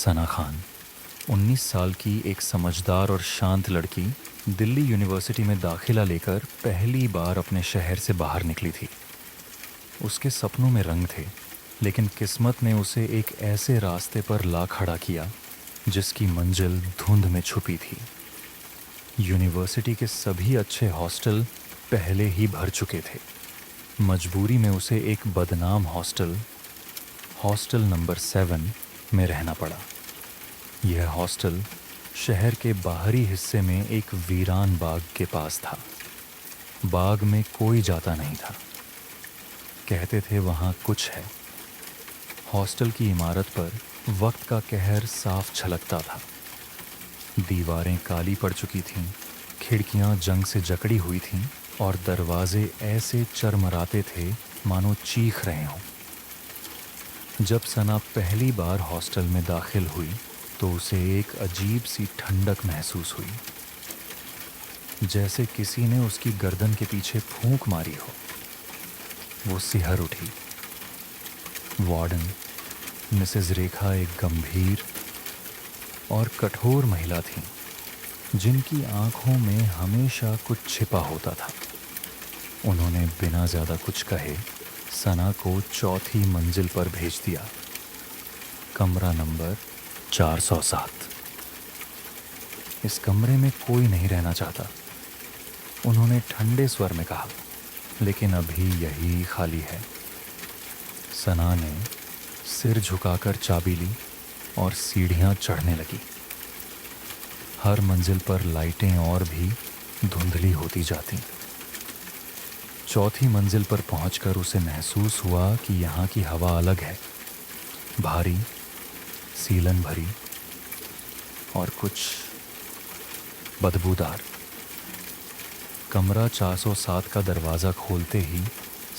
सना खान 19 साल की एक समझदार और शांत लड़की दिल्ली यूनिवर्सिटी में दाखिला लेकर पहली बार अपने शहर से बाहर निकली थी। उसके सपनों में रंग थे, लेकिन किस्मत ने उसे एक ऐसे रास्ते पर ला खड़ा किया जिसकी मंजिल धुंध में छुपी थी। यूनिवर्सिटी के सभी अच्छे हॉस्टल पहले ही भर चुके थे। मजबूरी में उसे एक बदनाम हॉस्टल नंबर 7 में रहना पड़ा। यह हॉस्टल शहर के बाहरी हिस्से में एक वीरान बाग के पास था। बाग में कोई जाता नहीं था। कहते थे वहाँ कुछ है। हॉस्टल की इमारत पर वक्त का कहर साफ झलकता था। दीवारें काली पड़ चुकी थीं, खिड़कियाँ जंग से जकड़ी हुई थीं और दरवाजे ऐसे चरमराते थे मानो चीख रहे हों। जब सना पहली बार हॉस्टल में दाखिल हुई तो उसे एक अजीब सी ठंडक महसूस हुई, जैसे किसी ने उसकी गर्दन के पीछे फूंक मारी हो। वो सिहर उठी। वार्डन मिसेस रेखा एक गंभीर और कठोर महिला थीं, जिनकी आंखों में हमेशा कुछ छिपा होता था। उन्होंने बिना ज़्यादा कुछ कहे सना को चौथी मंजिल पर भेज दिया, कमरा नंबर 407। इस कमरे में कोई नहीं रहना चाहता, उन्होंने ठंडे स्वर में कहा, लेकिन अभी यही खाली है। सना ने सिर झुकाकर चाबी ली और सीढ़ियाँ चढ़ने लगी। हर मंजिल पर लाइटें और भी धुंधली होती जाती। चौथी मंजिल पर पहुंचकर उसे महसूस हुआ कि यहाँ की हवा अलग है, भारी, सीलन भरी और कुछ बदबूदार। कमरा 407 का दरवाज़ा खोलते ही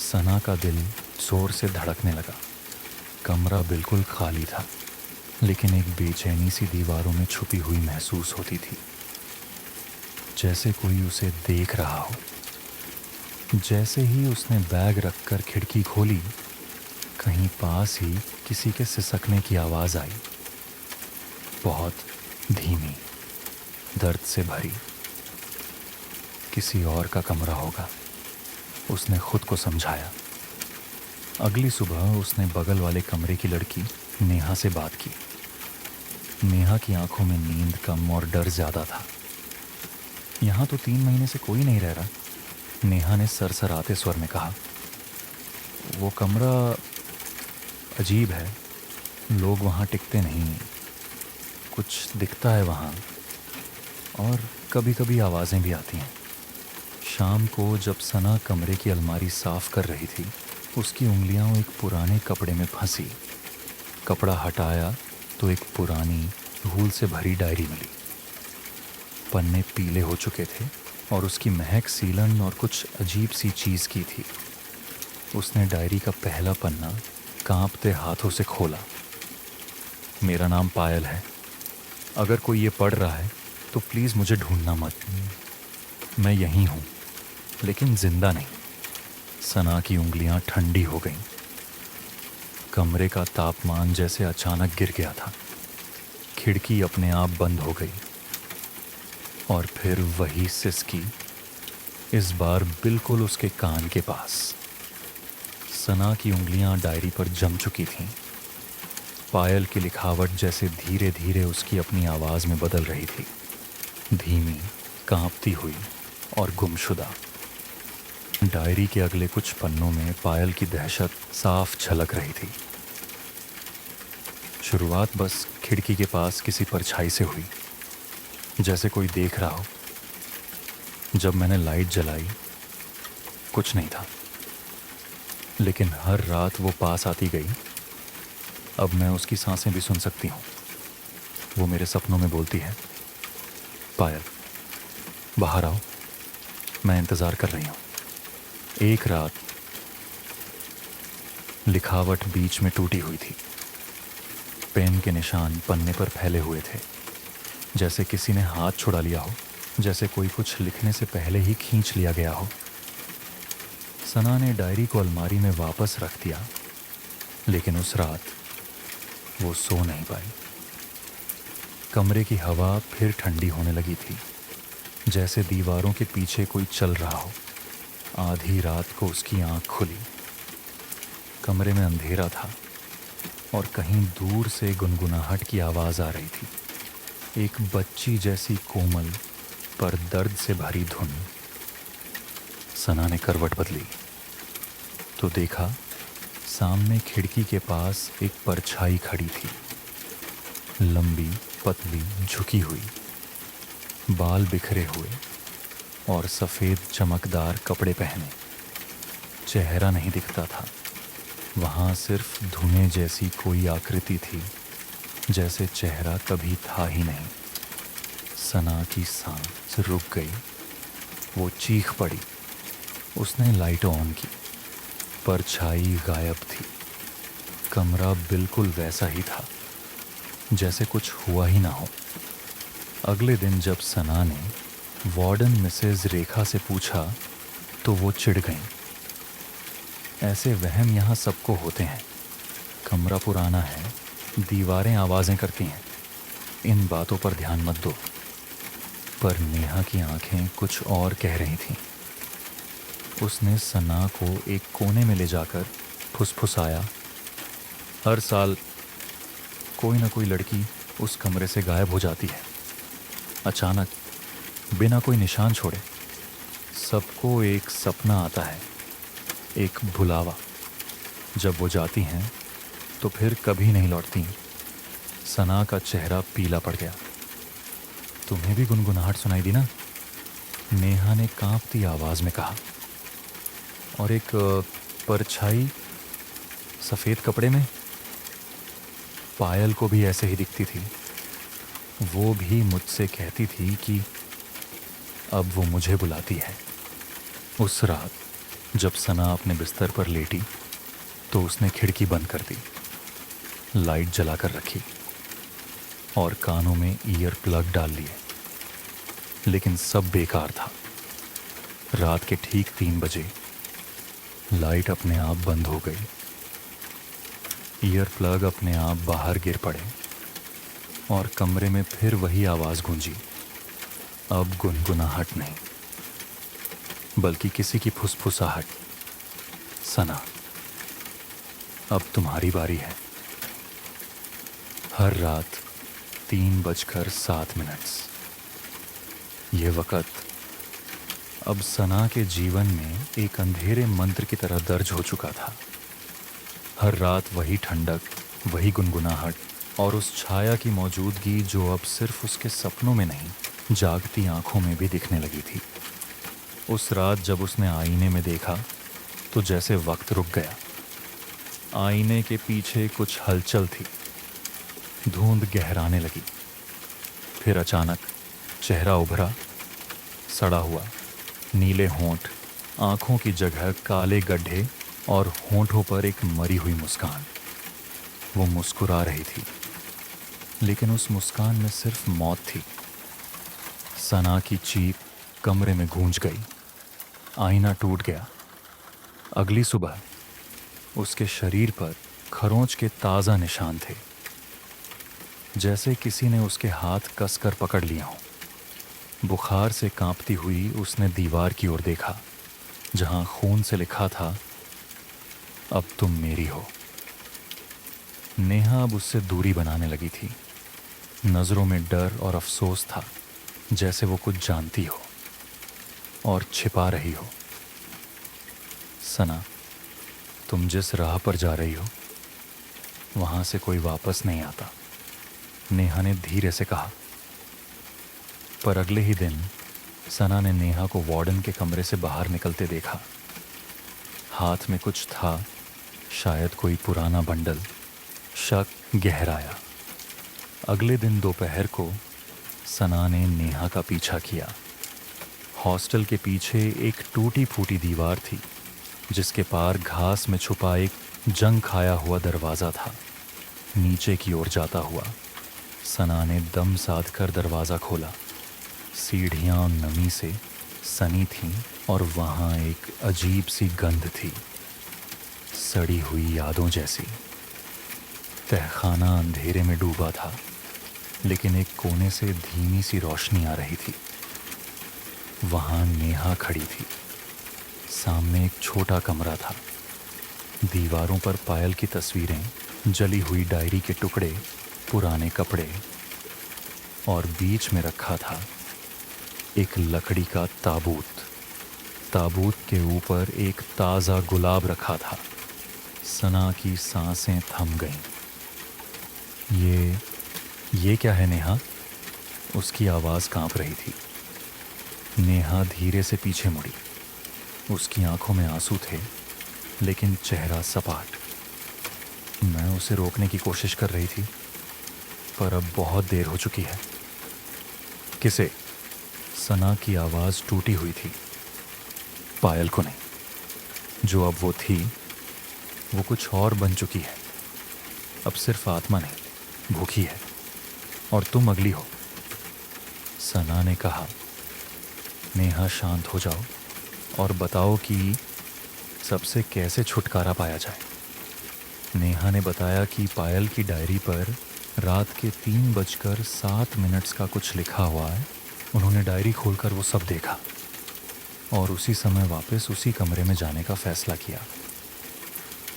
सना का दिल जोर से धड़कने लगा। कमरा बिल्कुल खाली था, लेकिन एक बेचैनी सी दीवारों में छुपी हुई महसूस होती थी, जैसे कोई उसे देख रहा हो। जैसे ही उसने बैग रखकर खिड़की खोली, कहीं पास ही किसी के सिसकने की आवाज़ आई, बहुत धीमी, दर्द से भरी। किसी और का कमरा होगा, उसने खुद को समझाया। अगली सुबह उसने बगल वाले कमरे की लड़की नेहा से बात की। नेहा की आंखों में नींद कम और डर ज़्यादा था। यहाँ तो 3 महीने से कोई नहीं रह रहा, नेहा ने सरसराते स्वर में कहा। वो कमरा अजीब है, लोग वहाँ टिकते नहीं, कुछ दिखता है वहाँ, और कभी कभी आवाज़ें भी आती हैं। शाम को जब सना कमरे की अलमारी साफ़ कर रही थी, उसकी उंगलियां एक पुराने कपड़े में फंसी। कपड़ा हटाया तो एक पुरानी धूल से भरी डायरी मिली। पन्ने पीले हो चुके थे और उसकी महक सीलन और कुछ अजीब सी चीज़ की थी। उसने डायरी का पहला पन्ना कांपते हाथों से खोला। मेरा नाम पायल है, अगर कोई ये पढ़ रहा है तो प्लीज़ मुझे ढूंढना मत। मैं यहीं हूँ, लेकिन जिंदा नहीं। सना की उंगलियां ठंडी हो गईं। कमरे का तापमान जैसे अचानक गिर गया था। खिड़की अपने आप बंद हो गई और फिर वही सिसकी, इस बार बिल्कुल उसके कान के पास। सना की उंगलियां डायरी पर जम चुकी थीं। पायल की लिखावट जैसे धीरे धीरे उसकी अपनी आवाज़ में बदल रही थी, धीमी, कांपती हुई और गुमशुदा। डायरी के अगले कुछ पन्नों में पायल की दहशत साफ झलक रही थी। शुरुआत बस खिड़की के पास किसी परछाई से हुई, जैसे कोई देख रहा हो। जब मैंने लाइट जलाई, कुछ नहीं था, लेकिन हर रात वो पास आती गई। अब मैं उसकी सांसें भी सुन सकती हूँ। वो मेरे सपनों में बोलती है, पायल बाहर आओ, मैं इंतज़ार कर रही हूँ। एक रात लिखावट बीच में टूटी हुई थी। पेन के निशान पन्ने पर फैले हुए थे, जैसे किसी ने हाथ छुड़ा लिया हो, जैसे कोई कुछ लिखने से पहले ही खींच लिया गया हो। सना ने डायरी को अलमारी में वापस रख दिया, लेकिन उस रात वो सो नहीं पाई। कमरे की हवा फिर ठंडी होने लगी थी, जैसे दीवारों के पीछे कोई चल रहा हो। आधी रात को उसकी आंख खुली। कमरे में अंधेरा था और कहीं दूर से गुनगुनाहट की आवाज़ आ रही थी, एक बच्ची जैसी कोमल पर दर्द से भरी धुन। सना ने करवट बदली तो देखा सामने खिड़की के पास एक परछाई खड़ी थी, लंबी, पतली, झुकी हुई, बाल बिखरे हुए और सफ़ेद चमकदार कपड़े पहने। चेहरा नहीं दिखता था, वहाँ सिर्फ धुएं जैसी कोई आकृति थी, जैसे चेहरा कभी था ही नहीं। सना की सांस रुक गई, वो चीख पड़ी। उसने लाइट ऑन की, परछाई गायब थी। कमरा बिल्कुल वैसा ही था जैसे कुछ हुआ ही ना हो। अगले दिन जब सना ने वार्डन मिसेज रेखा से पूछा तो वो चिढ़ गईं। ऐसे वहम यहाँ सबको होते हैं। कमरा पुराना है, दीवारें आवाज़ें करती हैं, इन बातों पर ध्यान मत दो। पर नेहा की आंखें कुछ और कह रही थीं। उसने सना को एक कोने में ले जाकर फुसफुसाया, हर साल कोई ना कोई लड़की उस कमरे से गायब हो जाती है, अचानक, बिना कोई निशान छोड़े। सबको एक सपना आता है, एक भुलावा। जब वो जाती हैं तो फिर कभी नहीं लौटती। सना का चेहरा पीला पड़ गया। तुम्हें भी गुनगुनाहट सुनाई दी ना? नेहा ने कांपती आवाज़ में कहा। और एक परछाई सफ़ेद कपड़े में? पायल को भी ऐसे ही दिखती थी। वो भी मुझसे कहती थी कि अब वो मुझे बुलाती है। उस रात जब सना अपने बिस्तर पर लेटी तो उसने खिड़की बंद कर दी, लाइट जलाकर रखी और कानों में ईयर प्लग डाल लिए। लेकिन सब बेकार था। रात के ठीक 3 बजे लाइट अपने आप बंद हो गई। ईयर प्लग अपने आप बाहर गिर पड़े और कमरे में फिर वही आवाज़ गूंजी। अब गुनगुनाहट नहीं, बल्कि किसी की फुसफुसाहट। सना, अब तुम्हारी बारी है। हर रात 3:07। ये वक़्त अब सना के जीवन में एक अंधेरे मंत्र की तरह दर्ज हो चुका था। हर रात वही ठंडक, वही गुनगुनाहट और उस छाया की मौजूदगी जो अब सिर्फ उसके सपनों में नहीं, जागती आंखों में भी दिखने लगी थी। उस रात जब उसने आईने में देखा तो जैसे वक्त रुक गया। आईने के पीछे कुछ हलचल थी, धुंध गहराने लगी। फिर अचानक चेहरा उभरा, सड़ा हुआ, नीले होंठ, आंखों की जगह काले गड्ढे और होंठों पर एक मरी हुई मुस्कान। वो मुस्कुरा रही थी, लेकिन उस मुस्कान में सिर्फ मौत थी। सना की चीख कमरे में गूंज गई। आईना टूट गया। अगली सुबह उसके शरीर पर खरोंच के ताज़ा निशान थे, जैसे किसी ने उसके हाथ कसकर पकड़ लिया हो। बुखार से कांपती हुई उसने दीवार की ओर देखा, जहां खून से लिखा था, अब तुम मेरी हो। नेहा अब उससे दूरी बनाने लगी थी। नज़रों में डर और अफसोस था, जैसे वो कुछ जानती हो और छिपा रही हो। सना, तुम जिस राह पर जा रही हो वहाँ से कोई वापस नहीं आता, नेहा ने धीरे से कहा। पर अगले ही दिन सना ने नेहा को वार्डन के कमरे से बाहर निकलते देखा। हाथ में कुछ था, शायद कोई पुराना बंडल। शक गहराया। अगले दिन दोपहर को सना ने नेहा का पीछा किया। हॉस्टल के पीछे एक टूटी फूटी दीवार थी, जिसके पार घास में छुपा एक जंग खाया हुआ दरवाज़ा था। नीचे की ओर जाता हुआ सना ने दम साध कर दरवाज़ा खोला। सीढ़ियाँ नमी से सनी थीं और वहाँ एक अजीब सी गंध थी, सड़ी हुई यादों जैसी। तहखाना अंधेरे में डूबा था। लेकिन एक कोने से धीमी सी रोशनी आ रही थी। वहाँ नेहा खड़ी थी। सामने एक छोटा कमरा था। दीवारों पर पायल की तस्वीरें, जली हुई डायरी के टुकड़े, पुराने कपड़े, और बीच में रखा था एक लकड़ी का ताबूत। ताबूत के ऊपर एक ताज़ा गुलाब रखा था। सना की सांसें थम गईं। ये क्या है नेहा? उसकी आवाज़ कांप रही थी। नेहा धीरे से पीछे मुड़ी। उसकी आंखों में आंसू थे, लेकिन चेहरा सपाट। मैं उसे रोकने की कोशिश कर रही थी, पर अब बहुत देर हो चुकी है। किसे? सना की आवाज़ टूटी हुई थी। पायल को नहीं। जो अब वो थी, वो कुछ और बन चुकी है। अब सिर्फ आत्मा नहीं, भूखी है। और तुम अगली हो। सना ने कहा, नेहा शांत हो जाओ और बताओ कि सबसे कैसे छुटकारा पाया जाए। नेहा ने बताया कि पायल की डायरी पर रात के 3:07 का कुछ लिखा हुआ है। उन्होंने डायरी खोलकर वो सब देखा और उसी समय वापस उसी कमरे में जाने का फैसला किया।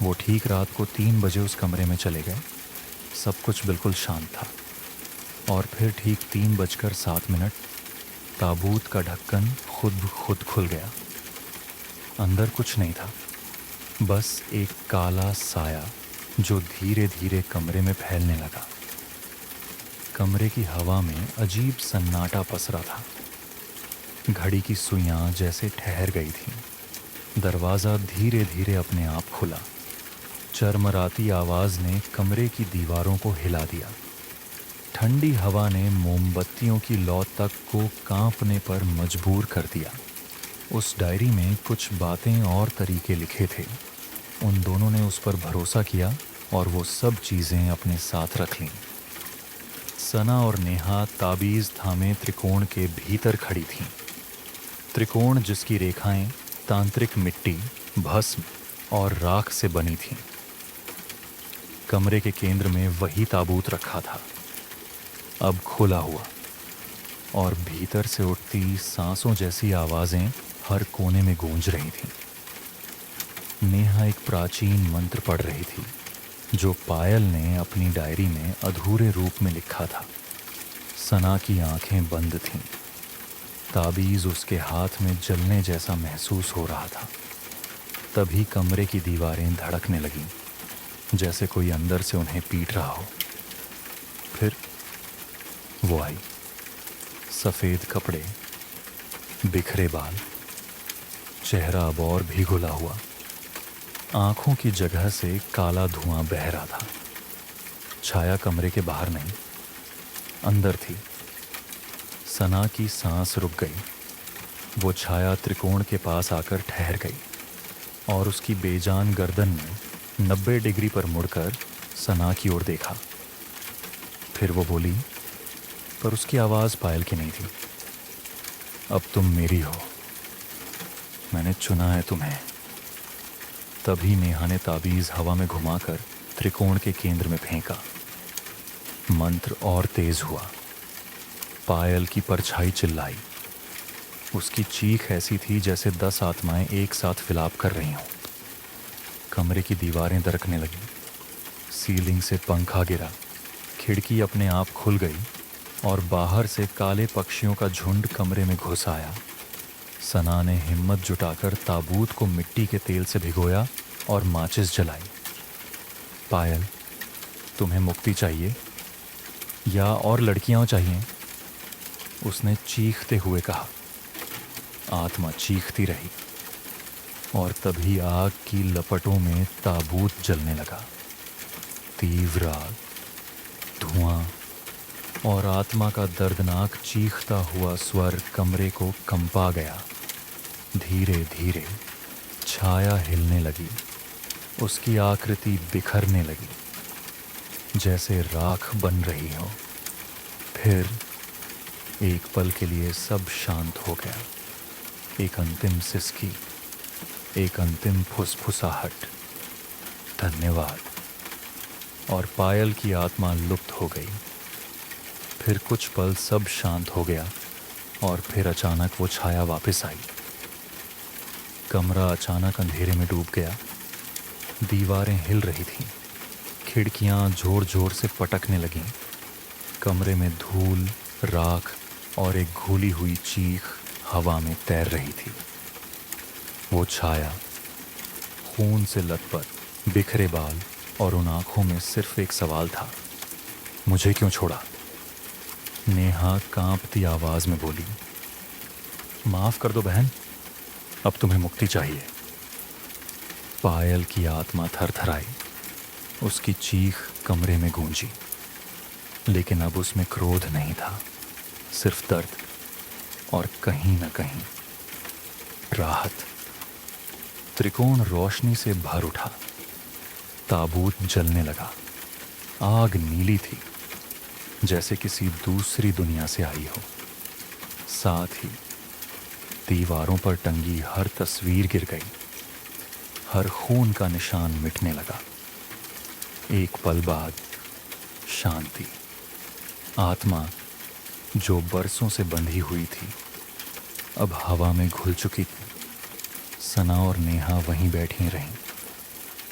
वो ठीक रात को 3 बजे उस कमरे में चले गए। सब कुछ बिल्कुल शांत था। और फिर ठीक 3:07 ताबूत का ढक्कन खुद खुल गया। अंदर कुछ नहीं था, बस एक काला साया जो धीरे धीरे कमरे में फैलने लगा। कमरे की हवा में अजीब सन्नाटा पसरा था। घड़ी की सुइयां जैसे ठहर गई थीं। दरवाज़ा धीरे धीरे अपने आप खुला। चरमराती आवाज़ ने कमरे की दीवारों को हिला दिया। ठंडी हवा ने मोमबत्तियों की लौ तक को कांपने पर मजबूर कर दिया। उस डायरी में कुछ बातें और तरीके लिखे थे। उन दोनों ने उस पर भरोसा किया और वो सब चीज़ें अपने साथ रख लीं। सना और नेहा ताबीज़ थामे त्रिकोण के भीतर खड़ी थीं। त्रिकोण जिसकी रेखाएं तांत्रिक मिट्टी, भस्म और राख से बनी थीं। कमरे के केंद्र में वही ताबूत रखा था, अब खुला हुआ, और भीतर से उठती सांसों जैसी आवाज़ें हर कोने में गूंज रही थीं। नेहा एक प्राचीन मंत्र पढ़ रही थी जो पायल ने अपनी डायरी में अधूरे रूप में लिखा था। सना की आंखें बंद थीं। ताबीज़ उसके हाथ में जलने जैसा महसूस हो रहा था। तभी कमरे की दीवारें धड़कने लगीं, जैसे कोई अंदर से उन्हें पीट रहा हो। फिर वो आई। सफ़ेद कपड़े, बिखरे बाल, चेहरा अब और भी घुला हुआ। आंखों की जगह से काला धुआं बह रहा था। छाया कमरे के बाहर नहीं, अंदर थी। सना की सांस रुक गई। वो छाया त्रिकोण के पास आकर ठहर गई और उसकी बेजान गर्दन ने 90 डिग्री पर मुड़कर सना की ओर देखा। फिर वो बोली, पर उसकी आवाज़ पायल की नहीं थी। अब तुम मेरी हो, मैंने चुना है तुम्हें। तभी नेहा ने ताबीज़ हवा में घुमाकर त्रिकोण के केंद्र में फेंका। मंत्र और तेज हुआ। पायल की परछाई चिल्लाई। उसकी चीख ऐसी थी जैसे 10 आत्माएं एक साथ विलाप कर रही हों। कमरे की दीवारें दरकने लगीं। सीलिंग से पंखा गिरा। खिड़की अपने आप खुल गई और बाहर से काले पक्षियों का झुंड कमरे में घुस आया। सना ने हिम्मत जुटाकर ताबूत को मिट्टी के तेल से भिगोया और माचिस जलाई। पायल, तुम्हें मुक्ति चाहिए या और लड़कियां चाहिए? उसने चीखते हुए कहा। आत्मा चीखती रही और तभी आग की लपटों में ताबूत जलने लगा। तीव्र आग, धुआं और आत्मा का दर्दनाक चीखता हुआ स्वर कमरे को कंपा गया। धीरे धीरे छाया हिलने लगी। उसकी आकृति बिखरने लगी, जैसे राख बन रही हो। फिर एक पल के लिए सब शांत हो गया। एक अंतिम सिसकी, एक अंतिम फुसफुसाहट, धन्यवाद, और पायल की आत्मा लुप्त हो गई। फिर कुछ पल सब शांत हो गया और फिर अचानक वो छाया वापस आई। कमरा अचानक अंधेरे में डूब गया। दीवारें हिल रही थीं, खिड़कियां जोर जोर से पटकने लगीं। कमरे में धूल, राख और एक घुली हुई चीख हवा में तैर रही थी। वो छाया, खून से लथपथ, बिखरे बाल और उन आंखों में सिर्फ एक सवाल था, मुझे क्यों छोड़ा? नेहा कांपती आवाज में बोली, माफ कर दो बहन, अब तुम्हें मुक्ति चाहिए। पायल की आत्मा थरथराई। उसकी चीख कमरे में गूंजी, लेकिन अब उसमें क्रोध नहीं था, सिर्फ दर्द और कहीं न कहीं राहत। त्रिकोण रोशनी से भर उठा। ताबूत जलने लगा। आग नीली थी, जैसे किसी दूसरी दुनिया से आई हो। साथ ही दीवारों पर टंगी हर तस्वीर गिर गई। हर खून का निशान मिटने लगा। एक पल बाद शांति। आत्मा जो बरसों से बंधी हुई थी अब हवा में घुल चुकी थी। सना और नेहा वहीं बैठी रहीं,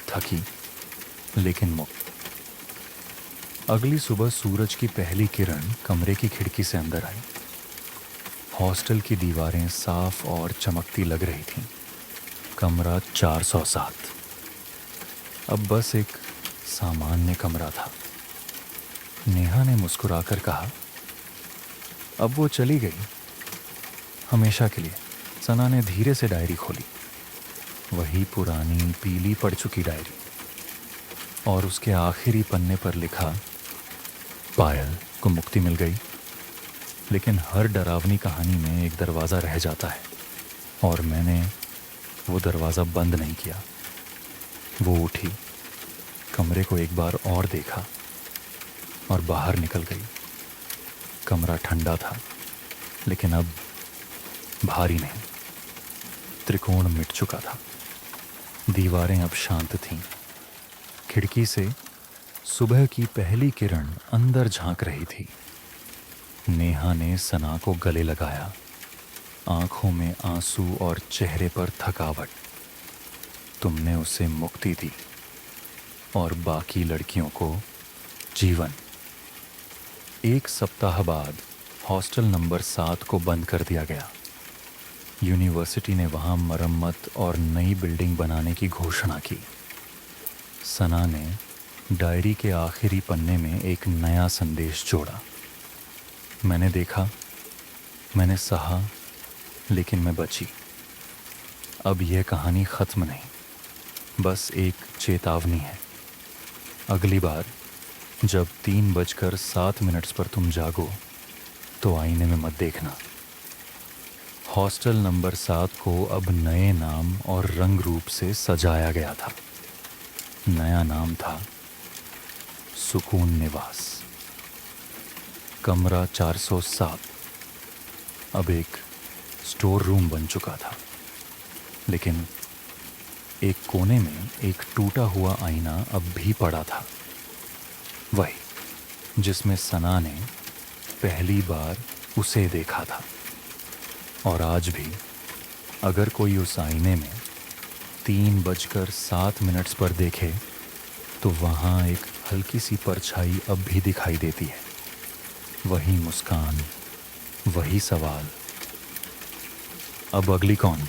थकी लेकिन मुक्त। अगली सुबह सूरज की पहली किरण कमरे की खिड़की से अंदर आई। हॉस्टल की दीवारें साफ और चमकती लग रही थीं। कमरा 407 अब बस एक सामान्य कमरा था। नेहा ने मुस्कुराकर कहा, अब वो चली गई, हमेशा के लिए। सना ने धीरे से डायरी खोली। वही पुरानी पीली पड़ चुकी डायरी, और उसके आखिरी पन्ने पर लिखा, पायल को मुक्ति मिल गई, लेकिन हर डरावनी कहानी में एक दरवाज़ा रह जाता है, और मैंने वो दरवाज़ा बंद नहीं किया। वो उठी, कमरे को एक बार और देखा और बाहर निकल गई। कमरा ठंडा था, लेकिन अब भारी नहीं। त्रिकोण मिट चुका था। दीवारें अब शांत थीं। खिड़की से सुबह की पहली किरण अंदर झांक रही थी। नेहा ने सना को गले लगाया, आंखों में आंसू और चेहरे पर थकावट। तुमने उसे मुक्ति दी और बाकी लड़कियों को जीवन। एक सप्ताह बाद हॉस्टल नंबर 7 को बंद कर दिया गया। यूनिवर्सिटी ने वहां मरम्मत और नई बिल्डिंग बनाने की घोषणा की। सना ने डायरी के आखिरी पन्ने में एक नया संदेश जोड़ा। मैंने देखा, मैंने सहा, लेकिन मैं बची। अब यह कहानी ख़त्म नहीं, बस एक चेतावनी है। अगली बार जब 3:07 पर तुम जागो तो आईने में मत देखना। हॉस्टल नंबर 7 को अब नए नाम और रंग रूप से सजाया गया था। नया नाम था सुकून निवास। कमरा 407 अब एक स्टोर रूम बन चुका था, लेकिन एक कोने में एक टूटा हुआ आईना अब भी पड़ा था, वही जिसमें सना ने पहली बार उसे देखा था। और आज भी अगर कोई उस आईने में 3:07 पर देखे तो वहाँ एक हल्की सी परछाई अब भी दिखाई देती है। वही मुस्कान, वही सवाल। अब अगली कौन?